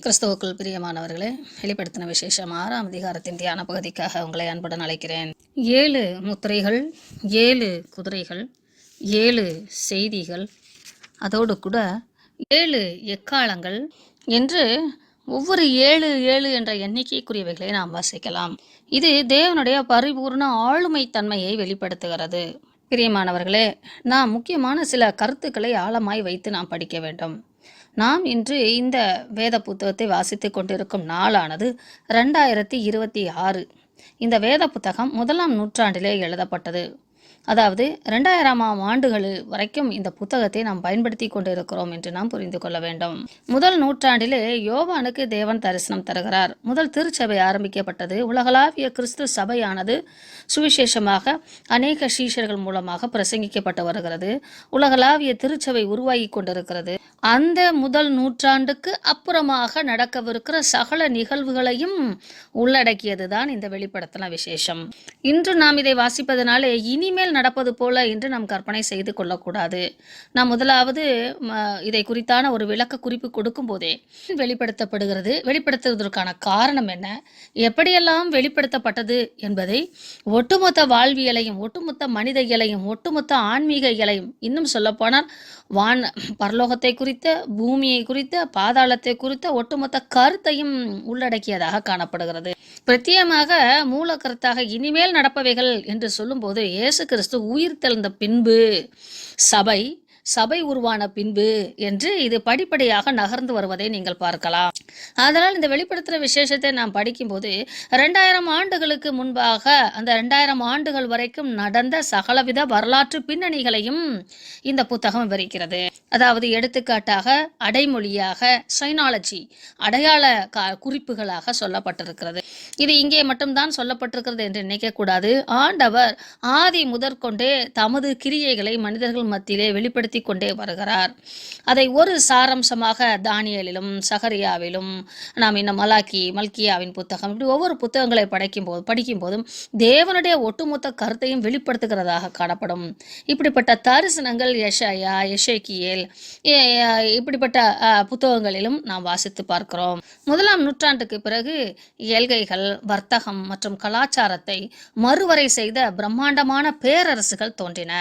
கிறிஸ்துவுக்குள் பிரியமானவர்களே, வெளிப்படுத்தின விசேஷம் 6ஆம் அதிகாரத்தின் தியான பகுதிக்காக உங்களை அன்புடன் அழைக்கிறேன். 7 முத்திரைகள், 7 குதிரைகள், 7 செய்திகள், அதோடு கூட 7 எக்காலங்கள் என்று ஒவ்வொரு 7 7 என்ற எண்ணிக்கைக்குரியவைகளை நாம் வாசிக்கலாம். இது தேவனுடைய பரிபூர்ண ஆளுமை தன்மையை வெளிப்படுத்துகிறது. பிரியமானவர்களே, நாம் முக்கியமான சில கருத்துக்களை ஆழமாய் வைத்து நாம் படிக்க வேண்டும். நாம் இன்று இந்த வேத புத்தகத்தை வாசித்து கொண்டிருக்கும் நாளானது 2026. இந்த வேத புத்தகம் 1ஆம் நூற்றாண்டிலே எழுதப்பட்டது. அதாவது 2000ஆம் ஆண்டுகள் வரைக்கும் இந்த புத்தகத்தை நாம் பயன்படுத்தி கொண்டு இருக்கிறோம் என்று நாம் புரிந்து கொள்ள வேண்டும். முதல் நூற்றாண்டிலே யோவானுக்கு தேவன் தரிசனம் தருகிறார். முதல் திருச்சபை ஆரம்பிக்கப்பட்டது. உலகளாவிய கிறிஸ்து சபையானது சுவிசேஷமாக அநேக சீஷர்கள் மூலமாக பிரசங்கிக்கப்பட்டு வருகிறது. உலகளாவிய திருச்சபை உருவாகி கொண்டிருக்கிறது. அந்த முதல் நூற்றாண்டுக்கு அப்புறமாக நடக்கவிருக்கிற சகல நிகழ்வுகளையும் உள்ளடக்கியது தான் இந்த வெளிப்படுத்தின விசேஷம். இன்று நாம் இதை வாசிப்பதனாலே இனிமேல் நடப்பது போல என்று நாம் கற்பனை செய்து கொள்ளக்கூடாது. நாம் முதலாவது இதை குறித்தான ஒரு விளக்க குறிப்பு கொடுக்கும் போதே வெளிப்படுத்தப்படுகிறது, வெளிப்படுத்துவதற்கான காரணம் என்ன, எப்படியெல்லாம் வெளிப்படுத்தப்பட்டது என்பதை ஒட்டுமொத்த வாழ்வியலையும், ஒட்டுமொத்த மனித இயலையும், ஒட்டுமொத்த ஆன்மீக இயலையும், இன்னும் சொல்லப்போனால் பரலோகத்தை குறித்த, பூமியை குறித்த, பாதாளத்தை குறித்த ஒட்டுமொத்த கருத்தையும் உள்ளடக்கியதாக காணப்படுகிறது. பிரத்யேகமாக மூல கருத்தாக இனிமேல் நடப்பவைகள் என்று சொல்லும்போது இயேசு கிறிஸ்து உயிர் தெழுந்த பின்பு சபை உருவான பின்பு என்று இது படிப்படியாக நகர்ந்து வருவதை நீங்கள் பார்க்கலாம். அதனால் இந்த வெளிப்படுத்துகிற விசேஷத்தை நாம் படிக்கும்போது 2000 ஆண்டுகளுக்கு முன்பாக அந்த 2000 ஆண்டுகள் வரைக்கும் நடந்த சகலவித வரலாற்று பின்னணிகளையும் இந்த புத்தகம் விவரிக்கிறது. அதாவது எடுத்துக்காட்டாக அடைமொழியாக சைனாலஜி, அடையாள குறிப்புகளாக சொல்லப்பட்டிருக்கிறது. இது இங்கே மட்டும்தான் சொல்லப்பட்டிருக்கிறது என்று நினைக்கக்கூடாது. ஆண்டவர் ஆதி முதற்கொண்டே தமது கிரியைகளை மனிதர்கள் மத்தியிலே வெளிப்படுத்தி கொண்டே வருகிறார். அதை ஒரு சாரம்சமாக தானியேலிலும் சகரியாவிலும், நாம் இன்னும் மல்கியாவின் புத்தகம், இப்படி ஒவ்வொரு புத்தகங்களை படிக்கும் போதும் தேவனுடைய ஒட்டுமொத்த கருத்தையும் வெளிப்படுத்துகிறதாக காணப்படும். இப்படிப்பட்ட தரிசனங்கள் யெஷாயா, எசேக்கியேல் இப்படிப்பட்ட புத்தகங்களிலும் நாம் வாசித்து பார்க்கிறோம். 1ஆம் நூற்றாண்டுக்கு பிறகு ஏழ்கைகள், வர்த்தகம் மற்றும் கலாச்சாரத்தை மறுவரை செய்த பிரம்மாண்டமான பேரரசுகள் தோன்றின.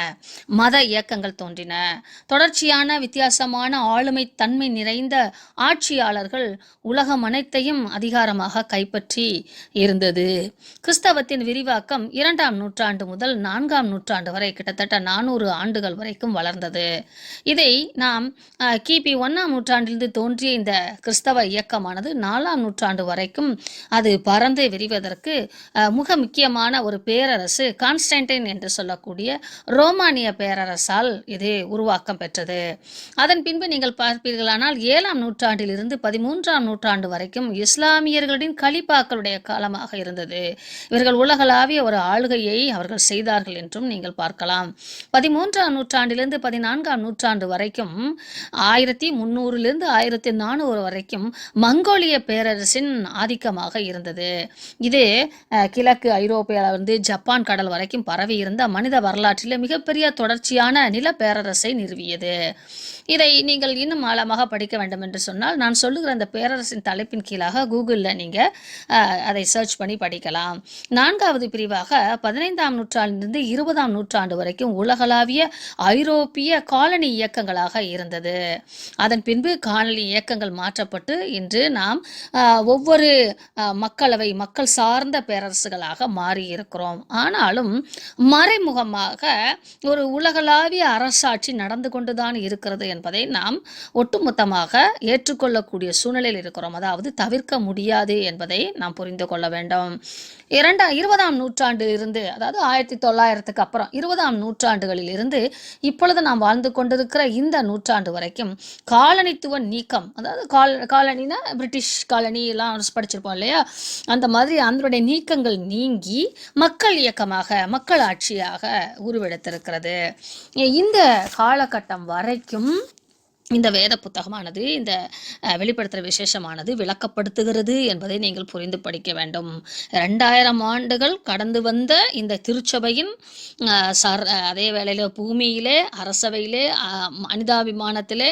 மத இயக்கங்கள் தோன்றின. தொடர்ச்சியான வித்தியாசமான ஆளுமை தன்மை நிறைந்த ஆட்சியாளர்கள் உலகம் அனைத்தையும் அதிகாரமாக கைப்பற்றி இருந்தது. கிறிஸ்தவத்தின் விரிவாக்கம் 2ஆம் நூற்றாண்டு முதல் 4ஆம் நூற்றாண்டு வரை கிட்டத்தட்ட 400 ஆண்டுகள் வரைக்கும் வளர்ந்தது. இதை நாம் கிபி 1ஆம் நூற்றாண்டிலிருந்து தோன்றிய இந்த கிறிஸ்தவ இயக்கமானது 4ஆம் நூற்றாண்டு வரைக்கும் அது பறந்து விரிவதற்கு மிக முக்கியமான ஒரு பேரரசு கான்ஸ்டன்டைன் என்று சொல்லக்கூடிய ரோமானிய பேரரசால் இது உருவாக்கம் பெற்றது. அதன் பின்பு நீங்கள் பார்ப்பீர்களானால் 7ஆம் நூற்றாண்டிலிருந்து 13ஆம் நூற்றாண்டு வரைக்கும் இஸ்லாமியர்களின் கலிப்பாக்களுடைய காலமாக இருந்தது. இவர்கள் உலகளாவிய ஒரு ஆளுகையை அவர்கள் செய்தார்கள் என்றும் நீங்கள் பார்க்கலாம். 13ஆம் நூற்றாண்டிலிருந்து 14ஆம் நூற்றாண்டு வரைக்கும் 1300லிருந்து 1400 வரைக்கும் மங்கோலிய பேரரசின் ஆதிக்கமாக இருந்தது. இது கிழக்கு ஐரோப்பியாவிலிருந்து ஜப்பான் கடல் வரைக்கும் பரவி இருந்த மனித வரலாற்றில் மிகப்பெரிய தொடர்ச்சியான நில பேரரசை நிறுவியது. இதை நீங்கள் இன்னும் ஆழமாக படிக்க வேண்டும் என்று சொன்னால் நான் சொல்லுகிற அந்த பேரரசின் தலைப்பின் கீழாக கூகுளில் நீங்கள் அதை சர்ச் பண்ணி படிக்கலாம். 4வது பிரிவாக 15ஆம் நூற்றாண்டிலிருந்து 20ஆம் நூற்றாண்டு வரைக்கும் உலகளாவிய ஐரோப்பிய காலனி இயக்கங்களாக இருந்தது. அதன் பின்பு காலனி இயக்கங்கள் மாற்றப்பட்டு இன்று நாம் ஒவ்வொரு மக்கள் சார்ந்த பேரரசுகளாக மாறி இருக்கிறோம். ஆனாலும் மறைமுகமாக ஒரு உலகளாவிய அரசாட்சி நடந்து கொண்டுதான் இருக்கிறது என்பதை நாம் ஒட்டுமொத்தமாக ஏற்றுக்கொள்ளக்கூடிய சூழ்நிலையில் இருக்கிறோம். அதாவது தவிர்க்க முடியாது என்பதை நாம் புரிந்து கொள்ள வேண்டும். 20ஆம் நூற்றாண்டில் இருந்து, அதாவது 1900க்கு அப்புறம் 20ஆம் நூற்றாண்டுகளில் இருந்து இப்பொழுது நாம் வாழ்ந்து கொண்டிருக்கிற இந்த நூற்றாண்டு வரைக்கும் காலனித்துவ நீக்கம், அதாவது காலனினா பிரிட்டிஷ் காலனி எல்லாம் படிச்சிருப்போம் இல்லையா, அந்த மாதிரி அதனுடைய நீக்கங்கள் நீங்கி மக்கள் இயக்கமாக, மக்கள் ஆட்சியாக உருவெடுத்திருக்கிறது. இந்த காலகட்டம் வரைக்கும் இந்த வேத புத்தகமானது இந்த வெளிப்படுத்துகிற விசேஷமானது விளக்கப்படுத்துகிறது என்பதை நீங்கள் புரிந்து படிக்க வேண்டும். 2000 ஆண்டுகள் கடந்து வந்த இந்த திருச்சபையின் அதே வேளையில் பூமியிலே, அரசவையிலே, மனிதாபிமானத்திலே,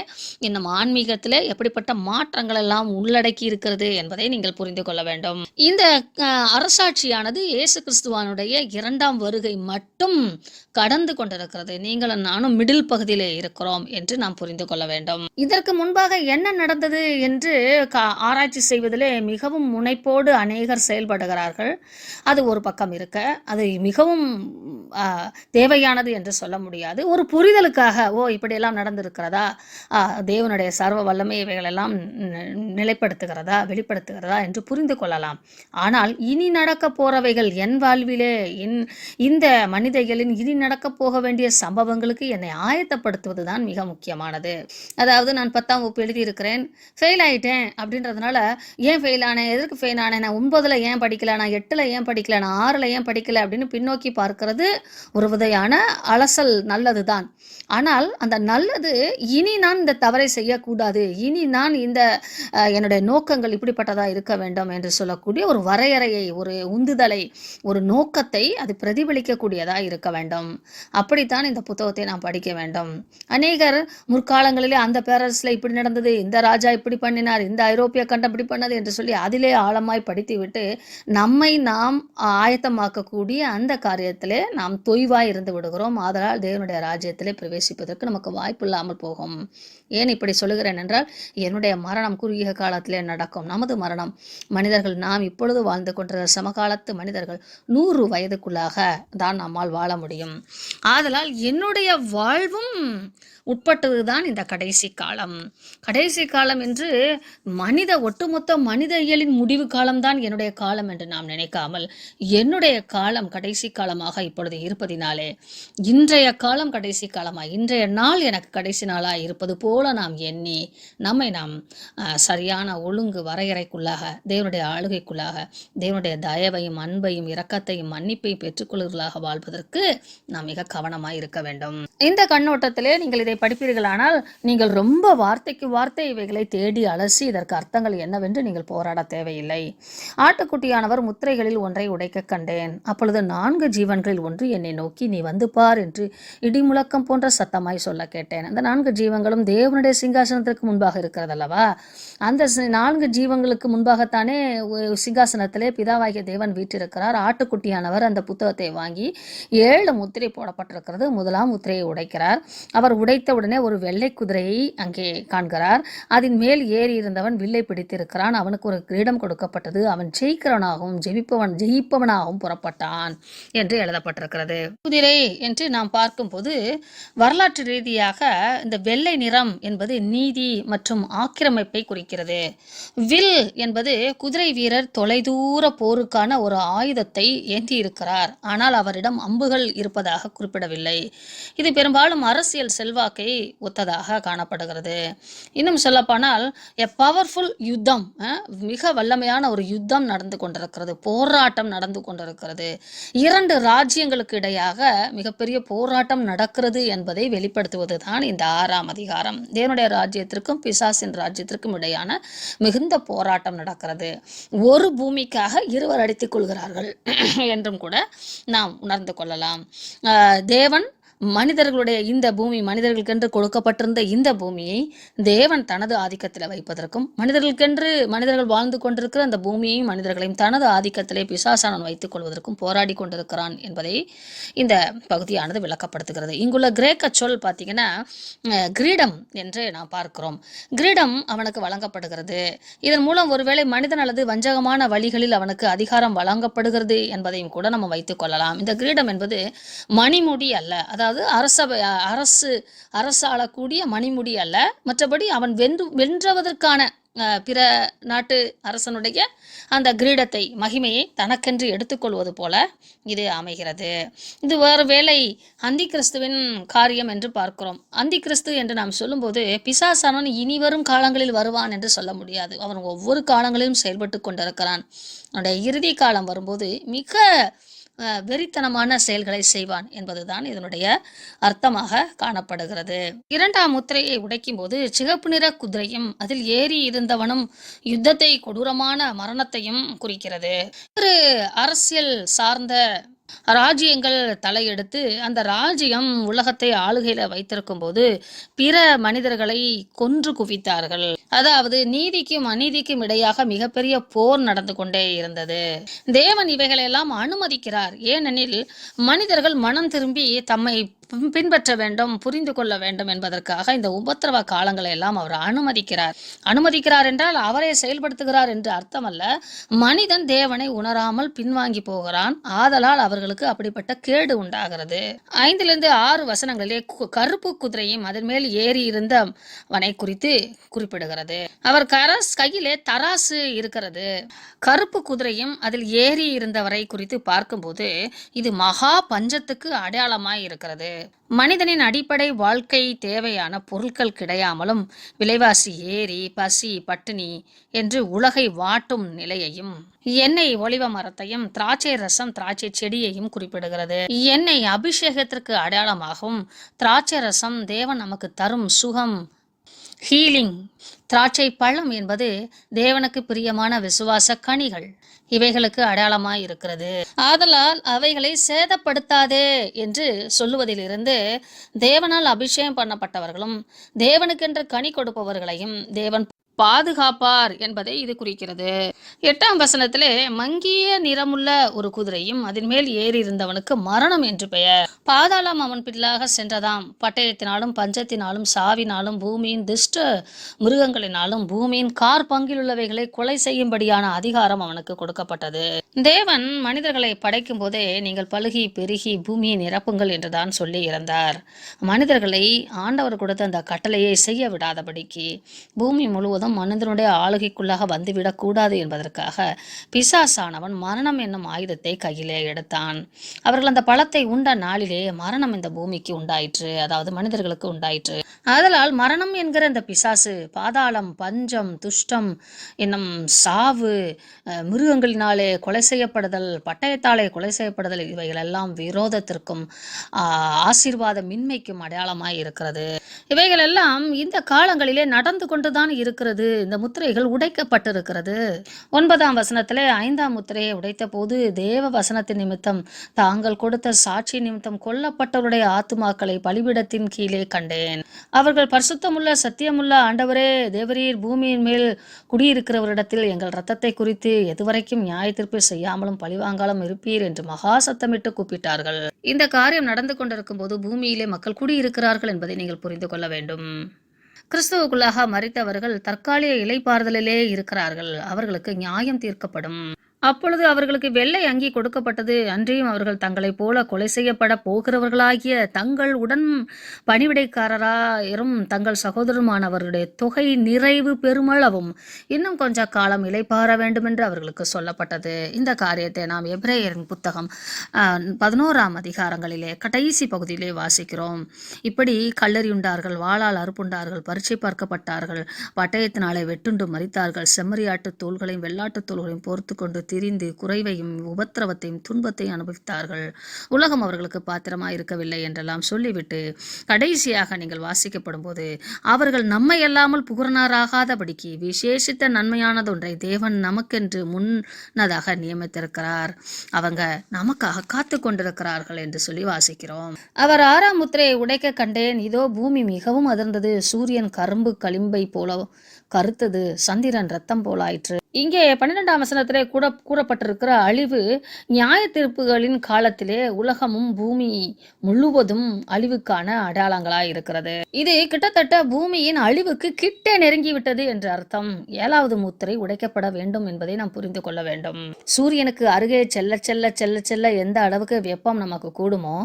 இன்னும் ஆன்மீகத்திலே எப்படிப்பட்ட மாற்றங்கள் எல்லாம் உள்ளடக்கி இருக்கிறது என்பதை நீங்கள் புரிந்து கொள்ள வேண்டும். இந்த அரசாட்சியானது இயேசு கிறிஸ்துவானுடைய 2ஆம் வருகை மட்டும் கடந்து கொண்டிருக்கிறது. நீங்களும் நானும் மிடில் பகுதியிலே இருக்கிறோம் என்று நாம் புரிந்து கொள்ள வேண்டும். இதற்கு முன்பாக என்ன நடந்தது என்று ஆராய்ச்சி செய்வதிலே மிகவும் முனைப்போடு அநேகர் செயல்படுகிறார்கள். அது ஒரு பக்கம் இருக்க, அது மிகவும் தேவையானது என்று சொல்ல முடியாது. ஒரு புரிதலுக்காக இப்படியெல்லாம் நடந்திருக்கிறதா, தேவனுடைய சர்வ வல்லமை இவைகளெல்லாம் நிலைப்படுத்துகிறதா, வெளிப்படுத்துகிறதா என்று புரிந்து கொள்ளலாம். ஆனால் இனி நடக்க போறவைகள் என் வாழ்விலே, இந்த மனிதர்களின் இனி நடக்க போக வேண்டிய சம்பவங்களுக்கு என்னை ஆயத்தப்படுத்துவது தான் மிக முக்கியமானது. அதாவது நான் 10ஆம் வகுப்பு எழுதியிருக்கிறேன், ஃபெயில் ஆகிட்டேன் அப்படின்றதுனால ஏன் ஃபெயில் ஆனேன், எதற்கு ஃபெயில் ஆனேன், நான் 9ல் ஏன் படிக்கல, நான் 8ல் ஏன் படிக்கல, நான் 6ல் ஏன் படிக்கல அப்படின்னு பின்னோக்கி பார்க்கிறது ஒரு விதையான அலசல் நல்லது தான். ஆனால் அந்த நல்லது இனி நான் இந்த தவறை செய்யக்கூடாது, இனி நான் இந்த என்னுடைய நோக்கங்கள் இப்படிப்பட்டதாக இருக்க வேண்டும் என்று சொல்லக்கூடிய ஒரு வரையறையை, ஒரு உந்துதலை, ஒரு நோக்கத்தை அது பிரதிபலிக்கக்கூடியதாக இருக்க வேண்டும். அப்படித்தான் இந்த புத்தகத்தை நாம் படிக்க வேண்டும். அநேகர் முற்காலங்களிலே அந்த பேரரசில் இப்படி நடந்தது, இந்த ராஜா இப்படி பண்ணினார், இந்த ஐரோப்பிய கண்டம் இப்படி பண்ணது என்று சொல்லி அதிலே ஆழமாய் படித்துவிட்டு நம்மை நாம் ஆயத்தமாக்கக்கூடிய அந்த காரியத்திலே நாம் தொய்வாய் இருந்து விடுகிறோம். ஆதலால் தேவனுடைய ராஜ்யத்திலே பிரவேசிப்பதற்கு நமக்கு வாய்ப்பு இல்லாமல் போகும். ஏன் இப்படி சொல்லுகிறேன் என்றால், என்னுடைய மரணம் குறுகிய காலத்திலே நடக்கும். நமது மரணம், மனிதர்கள் நாம் இப்பொழுது வாழ்ந்து கொண்டிருக்கிற சமகாலத்து மனிதர்கள் 100 வயதுக்குள்ளாக தான் நம்மால் வாழ முடியும். ஆதலால் என்னுடைய வாழ்வும் உட்பட்டதுதான் இந்த கடைசி காலம். கடைசி காலம் என்று ஒட்டுமொத்த மனித இயலின் முடிவு காலம்தான் என்னுடைய காலம் என்று நாம் நினைக்காமல், என்னுடைய காலம் கடைசி காலமாக இப்பொழுது இருப்பதினாலே, இன்றைய காலம் கடைசி காலமாக, இன்றைய நாள் எனக்கு கடைசி நாளாக இருப்பது போல நாம் எண்ணி நம்மை நாம் சரியான ஒழுங்கு வரையறைக்குள்ளாக, தேவனுடைய ஆளுகைக்குள்ளாக, தேவனுடைய தயவையும் அன்பையும் இரக்கத்தையும் மன்னிப்பையும் பெற்றுக்கொள்வர்களாக வாழ்வதற்கு நாம் மிக கவனமாக இருக்க வேண்டும். இந்த கண்ணோட்டத்திலே நீங்கள் இதை படிப்பீர்களானால் நீங்கள் ரொம்ப வார்த்தைக்கு வார்த்தை இவைகளை தேடி அலசி இதற்கு அர்த்தங்கள் என்னவென்று நீங்கள் போராட தேவையில்லை. ஆட்டுக்குட்டியானவர் முத்திரைகளில் ஒன்றை உடைக்க கண்டேன். அப்பொழுது 4 ஜீவன்களில் ஒன்று என்னை நோக்கி, நீ வந்து பார் என்று இடிமுழக்கம் போன்ற சத்தமாய் சொல்ல கேட்டேன். அந்த 4 ஜீவங்களும் தேவனுடைய சிங்காசனத்திற்கு முன்பாக இருக்கிறதல்லவா? அந்த 4 ஜீவங்களுக்கு முன்பாகத்தானே சிங்காசனத்திலே பிதாவாகிய தேவன் வீற்றிருக்கிறார். ஆட்டுக்குட்டியானவர் அந்த புத்தகத்தை வாங்கி 7 முத்திரை போடப்பட்டிருக்கிறது. 1ஆம் முத்திரையை உடைக்கிறார். அவர் உடைத்த உடனே ஒரு வெள்ளை குதிரையை அங்கே காண்கிறார். அதன் மேல் ஏறி இருந்தவன் வில்லை பிடித்திருக்கிறான். அவனுக்கு ஒரு கிரீடம் கொடுக்கப்பட்டது. அவன் ஜெயிக்கிறவனாகவும் ஜெயிப்பவனாகவும் புறப்பட்டான் என்று எழுதப்பட்டிருக்கிறது. குதிரை என்று நாம் பார்க்கும்போது வரலாற்று ரீதியாக இந்த வெள்ளை நிறம் என்பது நீதி மற்றும் ஆக்கிரமிப்பை குறிக்கிறது. வில் என்பது குதிரை வீரர் தொலைதூர போருக்கான ஒரு ஆயுதத்தை ஏந்தி இருக்கிறார். ஆனால் அவரிடம் அம்புகள் இருப்பதாக குறிப்பிடவில்லை. இது பெரும்பாலும் அரசியல் செல்வாக்கை ஒத்ததாக காணப்படுகிறது. இன்னும் சொல்லப்போனால் பவர்ஃபுல் யுத்தம், மிக வல்லமையான ஒரு யுத்தம் நடந்து கொண்டிருக்கிறது, போராட்டம் நடந்து கொண்டிருக்கிறது. 2 ராஜ்யங்களுக்கு இடையாக மிகப்பெரிய போராட்டம் நடக்கிறது என்பதை வெளிப்படுத்துவது தான் இந்த 6ஆம் அதிகாரம். தேவனுடைய ராஜ்யத்திற்கும் பிசாசின் ராஜ்யத்திற்கும் இடையான மிகுந்த போராட்டம் நடக்கிறது. ஒரு பூமிக்காக இருவர் அடித்துக் கொள்கிறார்கள் என்றும் கூட நாம் உணர்ந்து கொள்ளலாம். தேவன் மனிதர்களுடைய இந்த பூமி, மனிதர்களுக்கென்று கொடுக்கப்பட்டிருந்த இந்த பூமியை தேவன் தனது ஆதிக்கத்தில் வைப்பதற்கும், மனிதர்கள் வாழ்ந்து கொண்டிருக்கிற அந்த பூமியையும் மனிதர்களையும் தனது ஆதிக்கத்திலே பிசாசானவன் வைத்துக் கொள்வதற்கும் போராடி கொண்டிருக்கிறான் என்பதை இந்த பகுதியானது விளக்கப்படுத்துகிறது. இங்குள்ள கிரேக்க சொல் பார்த்தீங்கன்னா கிரீடம் என்று நாம் பார்க்கிறோம். கிரீடம் அவனுக்கு வழங்கப்படுகிறது. இதன் மூலம் ஒருவேளை மனிதன் அல்லது வஞ்சகமான வழிகளில் அவனுக்கு அதிகாரம் வழங்கப்படுகிறது என்பதையும் கூட நம்ம வைத்துக் கொள்ளலாம். இந்த கிரீடம் என்பது மணிமுடி அல்ல, அதாவது அரசாளக்கூடிய மணிமுடி அல்ல. மற்றபடி அவன் வென்றவதற்கான பிற நாட்டு அரசனுடைய அந்த கிரீடத்தை, மகிமையை தனக்கென்று எடுத்துக்கொள்வது போல இது அமைகிறது. இது வேறு வேளை அந்தி கிறிஸ்துவின் காரியம் என்று பார்க்கிறோம். அந்தி கிறிஸ்து என்று நாம் சொல்லும்போது பிசாசானவன் இனி வரும் காலங்களில் வருவான் என்று சொல்ல முடியாது. அவன் ஒவ்வொரு காலங்களிலும் செயல்பட்டு கொண்டிருக்கிறான். அவனுடைய இறுதி காலம் வரும்போது மிக வெறித்தனமான செயல்களை செய்வான் என்பதுதான் இதனுடைய அர்த்தமாக காணப்படுகிறது. இரண்டாம் முத்திரையை உடைக்கும் போது சிகப்பு நிற குதிரையும் அதில் ஏறி இருந்தவனும் யுத்தத்தை கொடூரமான மரணத்தையும் குறிக்கிறது. ஒரு அரசியல் சார்ந்த ராஜ்யங்கள் தலையெடுத்து அந்த ராஜ்யம் உலகத்தை ஆளுகையில வைத்திருக்கும் போது பிற மனிதர்களை கொன்று குவித்தார்கள். அதாவது நீதிக்கும் அநீதிக்கும் இடையாக மிகப்பெரிய போர் நடந்து கொண்டே இருந்தது. தேவன் இவைகளெல்லாம் அனுமதிக்கிறார். ஏனெனில் மனிதர்கள் மனம் திரும்பி தம்மை பின்பற்ற வேண்டும், புரிந்து கொள்ள வேண்டும் என்பதற்காக இந்த உபத்திரவ காலங்களை எல்லாம் அவர் அனுமதிக்கிறார் என்றால் அவரை செயல்படுத்துகிறார் என்று அர்த்தமல்ல. மனிதன் தேவனை உணராமல் பின்வாங்கி போகிறான். ஆதலால் அவர்களுக்கு அப்படிப்பட்ட கேடு உண்டாகிறது. 5-6 வசனங்களிலே கருப்பு குதிரையும் அதன் மேல் ஏறி இருந்தவனை குறித்து குறிப்பிடுகிறது. அவர் கையிலே தராசு இருக்கிறது. கருப்பு குதிரையும் அதில் ஏறி இருந்தவரை குறித்து பார்க்கும்போது இது மகா பஞ்சத்துக்கு அடையாளமாய் இருக்கிறது. மனிதனின் அடிப்படை வாழ்க்கை தேவையான பொருட்கள் கிடையாமலும் விலைவாசி ஏறி பசி பட்டினி என்று உலகை வாட்டும் நிலையையும், எண்ணெய் ஒலிவ மரத்தையும் திராட்சை ரசம் திராட்சை செடியையும் குறிப்பிடுகிறது. எண்ணெய் அபிஷேகத்திற்கு அடையாளமாகவும், திராட்சை ரசம் தேவன் நமக்கு தரும் சுகம், ஹீலிங், திராட்சை பழம் என்பது தேவனுக்கு பிரியமான விசுவாச கனிகள், இவைகளுக்கு அடையாளமாய் இருக்கிறது. ஆதலால் அவைகளை சேதப்படுத்தாதே என்று சொல்லுவதிலிருந்து தேவனால் அபிஷேகம் பண்ணப்பட்டவர்களும் தேவனுக்கென்று கனி கொடுப்பவர்களையும் தேவன் பாதுகாப்பார் என்பதை இது குறிக்கிறது. 8ஆம் வசனத்திலே மங்கிய நிறமுள்ள ஒரு குதிரையும் அதன் மேல் ஏறி இருந்தவனுக்கு மரணம் என்று பெயர். பாதாளம் அவன் பின்னாக சென்றதாம். பட்டயத்தினாலும் பஞ்சத்தினாலும் சாவினாலும் பூமியின் துஷ்ட மிருகங்களினாலும் பூமியின் கார் பங்கிலுள்ளவைகளை கொலை செய்யும்படியான அதிகாரம் அவனுக்கு கொடுக்கப்பட்டது. தேவன் மனிதர்களை படைக்கும் போதே நீங்கள் பலுகி பெருகி பூமியை நிரப்புங்கள் என்றுதான் சொல்லி இருந்தார். மனிதர்களை ஆண்டவர் கொடுத்த அந்த கட்டளையை செய்ய விடாதபடிக்கு பூமி முழுவதும் மனிதனுடைய ஆளுகைக்குள்ளாக வந்துவிடக்கூடாது என்பதற்காக பிசாசானவன் மரணம் என்னும் ஆயுதத்தை கையிலே எடுத்தான். அவர்கள் அந்த பழத்தை உண்ட நாளிலே மரணம் இந்த பூமிக்கு உண்டாயிற்று, அதாவது மனிதர்களுக்கு உண்டாயிற்று. ஆதலால் மரணம் என்கிற அந்த பிசாசு, பாதாளம், பஞ்சம், துஷ்டம் என்னும் சாவு, மிருகங்களினாலே கொலை செய்யப்படுதல், பட்டயத்தாலே கொலை செய்யப்படுதல், இவைகள் எல்லாம் விரோதத்திற்கும் ஆசீர்வாத மின்மைக்கும் அடையாளமாய் இருக்கிறது. இவைகள் எல்லாம் இந்த காலங்களிலே நடந்து கொண்டுதான் இருக்கிறது. இந்த முத்திரைகள் உடைக்கப்பட்டிருக்கிறது. 9ஆம் வசனத்திலே 5ஆம் முத்திரையை உடைத்த போது தேவ வசனத்தின் நிமித்தம் தாங்கள் கொடுத்த சாட்சி நிமித்தம் கொல்லப்பட்டவருடைய ஆத்துமாக்களை பலிபீடத்தின் கீழே கண்டேன். அவர்கள் பரிசுத்தமுள்ள சத்தியமுள்ள ஆண்டவரே, தேவரீர் பூமியின் மேல் குடியிருக்கிறவரிடத்தில் எங்கள் இரத்தத்தை குறித்து எதுவரைக்கும் நியாய தீர்ப்பு செய்யாமலும் பழிவாங்காலும் இருப்பீர் என்று மகா சத்தமிட்டு கூப்பிட்டார்கள். இந்த காரியம் நடந்து கொண்டிருக்கும் போது பூமியிலே மக்கள் குடியிருக்கிறார்கள் என்பதை நீங்கள் புரிந்து கொள்ள வேண்டும். கிறிஸ்துவுக்குள்ளாக மரித்தவர்கள் தற்காலிக இளைப்பாறுதலிலே இருக்கிறார்கள். அவர்களுக்கு நியாயம் தீர்க்கப்படும். அப்பொழுது அவர்களுக்கு வெள்ளை அங்கி கொடுக்கப்பட்டது. அன்றியும் அவர்கள் தங்களைப் போல கொலை செய்யப்பட போகிறவர்களாகிய தங்கள் உடன் பணிவிடைக்காரரும் தங்கள் சகோதரமானவருடைய தொகை நிறைவு பெருமளவும் இன்னும் கொஞ்ச காலம் இளைப்பாற வேண்டும் என்று அவர்களுக்கு சொல்லப்பட்டது. இந்த காரியத்தை நாம் எபிரேயரின் புத்தகம் 11ஆம் அதிகாரங்களிலே கடைசி பகுதியிலே வாசிக்கிறோம். இப்படி கல்லறியுண்டார்கள், வாளால் அறுப்புண்டார்கள், பரீட்சை பார்க்கப்பட்டார்கள், பட்டயத்தினாலே வெட்டுண்டு மரித்தார்கள், செம்மறியாட்டு தோள்களையும் வெள்ளாட்டு தோள்களையும் போர்த்து கொண்டு திரிந்து குறைவையும் உபத்திரவத்தையும் துன்பத்தையும் அனுபவித்தார்கள். உலகம் அவர்களுக்கு பாத்திரமாய் இருக்கவில்லை என்றெல்லாம் சொல்லிவிட்டு கடைசியாக நீங்கள் வாசிக்கப்படும் போது அவர்கள் நம்மை அல்லாமல் புகழனாராகாதபடிக்கு விசேஷித்த நன்மையானது ஒன்றை தேவன் நமக்கென்று முன்னதாக நியமித்திருக்கிறார், அவங்க நமக்காக காத்து கொண்டிருக்கிறார்கள் என்று சொல்லி வாசிக்கிறோம். அவர் 6ஆம் முத்திரையை உடைக்க கண்டேன். இதோ பூமி மிகவும் அதிர்ந்தது, சூரியன் கரும்பு களிம்பை போல கருத்தது, சந்திரன் ரத்தம் போலாயிற்று. இங்கே 12ஆம் வசனத்திலே கூறப்பட்டிருக்கிற அழிவு நியாய தீர்ப்புகளின் காலத்திலே உலகமும் பூமி முழுவதும் அழிவுக்கான அடையாளங்களாய் இருக்கிறது. இது கிட்டத்தட்ட பூமியின் அழிவுக்கு கிட்டே நெருங்கிவிட்டது என்று அர்த்தம். 7வது முத்திரை உடைக்கப்பட வேண்டும் என்பதை நாம் புரிந்து கொள்ள வேண்டும். சூரியனுக்கு அருகே செல்ல செல்ல செல்ல செல்ல எந்த அளவுக்கு வெப்பம் நமக்கு கூடுமோ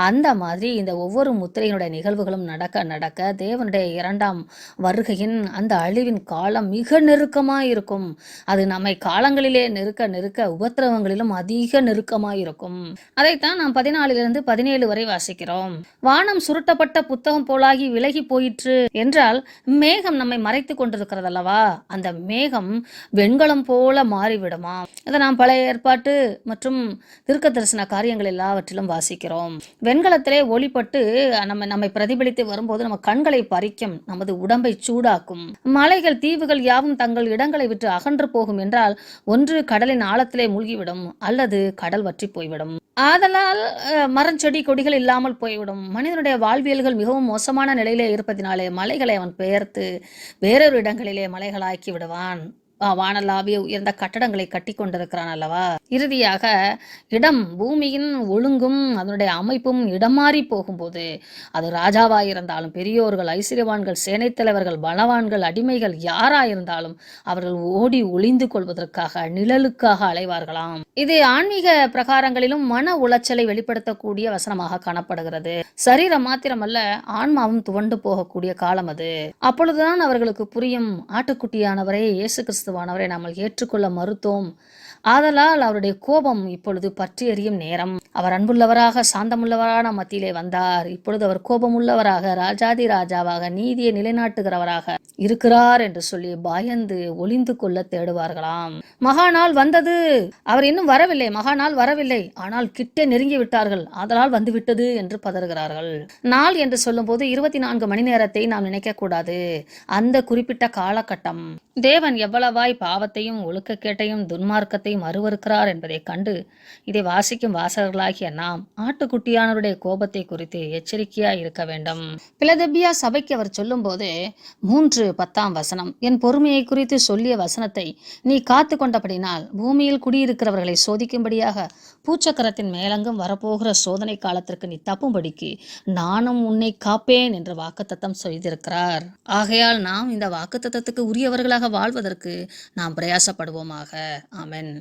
அந்த மாதிரி இந்த ஒவ்வொரு முத்திரையினுடைய நிகழ்வுகளும் நடக்க நடக்க தேவனுடைய 2ஆம் வருகையின் அந்த அழிவின் காலம் மிக நெருக்கமாய் இருக்கும். அது நம்மை காலங்களிலே நெருக்க நெருக்க உபத்திரவங்களிலும் அதிக நெருக்கமாயிருக்கும். அதைத்தான் நாம் 14 17 வரை வாசிக்கிறோம். வானம் சுருட்டப்பட்ட புத்தகம் போலாகி விலகி போயிற்று என்றால் மேகம் நம்மை மறைத்து கொண்டிருக்கிறதல்லவா, அந்த மேகம் வெண்கலம் போல மாறிவிடுமா. அதை நாம் பழைய ஏற்பாட்டு மற்றும் தீர்க்க தரிசன காரியங்கள் எல்லாவற்றிலும் வாசிக்கிறோம். வெண்கலத்திலே ஒளிப்பட்டு நம்மை பிரதிபலித்து வரும்போது நம்ம கண்களை பறிக்கும், நமது உடம்பை சூடாக்கும். மலைகள் தீவுகள் யாவும் தங்கள் இடங்களை விட்டு அகன்று போகும் என்றால் ஒன்று கடலின் ஆழத்திலே மூழ்கிவிடும் அல்லது கடல் வற்றி போய்விடும். ஆதலால் மரஞ்செடி கொடிகள் இல்லாமல் போய்விடும். மனிதனுடைய வாழ்வியல்கள் மிகவும் மோசமான நிலையிலே இருப்பதினாலே மலைகளை அவன் பெயர்த்து வேறொரு இடங்களிலே மலைகளாக்கி விடுவான். வானலாவிய உயர்ந்த கட்டடங்களை கட்டி கொண்டிருக்கிறான் அல்லவா. இறுதியாக இடம், பூமியின் ஒழுங்கும் அதனுடைய அமைப்பும் இடம் மாறி போகும்போது அது ராஜாவாயிருந்தாலும் பெரியோர்கள், ஐஸ்வர்யவான்கள், சேனை தலைவர்கள், பலவான்கள், அடிமைகள் யாராயிருந்தாலும் அவர்கள் ஓடி ஒளிந்து கொள்வதற்காக நிழலுக்காக அலைவார்களாம். இது ஆன்மீக பிரகாரங்களிலும் மன உளைச்சலை வெளிப்படுத்தக்கூடிய வசனமாக காணப்படுகிறது. சரீரம் மாத்திரமல்ல, ஆன்மாவும் துவண்டு போகக்கூடிய காலம் அது. அப்பொழுதுதான் அவர்களுக்கு புரியும், ஆட்டுக்குட்டியானவரை இயேசு கிறிஸ்துவானவரை நாம் ஏற்றுக்கொள்ள மறுத்தோம், ஆதலால் அவருடைய கோபம் இப்பொழுது பற்றி எறியும் நேரம். அவர் அன்புள்ளவராக சாந்தமுள்ளவரான மத்தியிலே வந்தார். இப்பொழுது அவர் கோபமுள்ளவராக ராஜாதி ராஜாவாக நீதியை நிலைநாட்டுகிறவராக இருக்கிறார் என்று சொல்லி பயந்து ஒளிந்து கொள்ள தேடுவார்களாம். மகாநாள் வந்தது, அவர் இன்னும் வரவில்லை, மகாநாள் வரவில்லை, ஆனால் கிட்டே நெருங்கி விட்டார்கள், ஆதலால் வந்துவிட்டது என்று பதறுகிறார்கள். நாள் என்று சொல்லும் போது 24 மணி நேரத்தை நாம் நினைக்க கூடாது. அந்த குறிப்பிட்ட காலகட்டம் தேவன் எவ்வளவாய் பாவத்தையும் ஒழுக்கக்கேட்டையும் துன்மார்க்கத்தையும் அருவருக்கிறார் என்பதை கண்டு இதை வாசிக்கும் வாசகர்களாகிய நாம் ஆட்டுக்குட்டியானவருடைய கோபத்தை குறித்து எச்சரிக்கையாய் இருக்க வேண்டும். பிலதெல்பியா சபைக்கு அவர் சொல்லும் போது 3:10 என் பொறுமையை குறித்து சொல்லிய வசனத்தை நீ காத்து கொண்டபடினால் பூமியில் குடியிருக்கிறவர்களை சோதிக்கும்படியாக பூச்சக்கரத்தின் மேலங்கும் வரப்போகிற சோதனை காலத்திற்கு நீ தப்பும்படிக்கு நானும் உன்னை காப்பேன் என்று வாக்குத்தத்தம் செய்திருக்கிறார். ஆகையால் நாம் இந்த வாக்குத்தத்தத்துக்கு உரியவர்களாக வாழ்வதற்கு நாம் பிரயாசப்படுவோமாக. ஆமென்.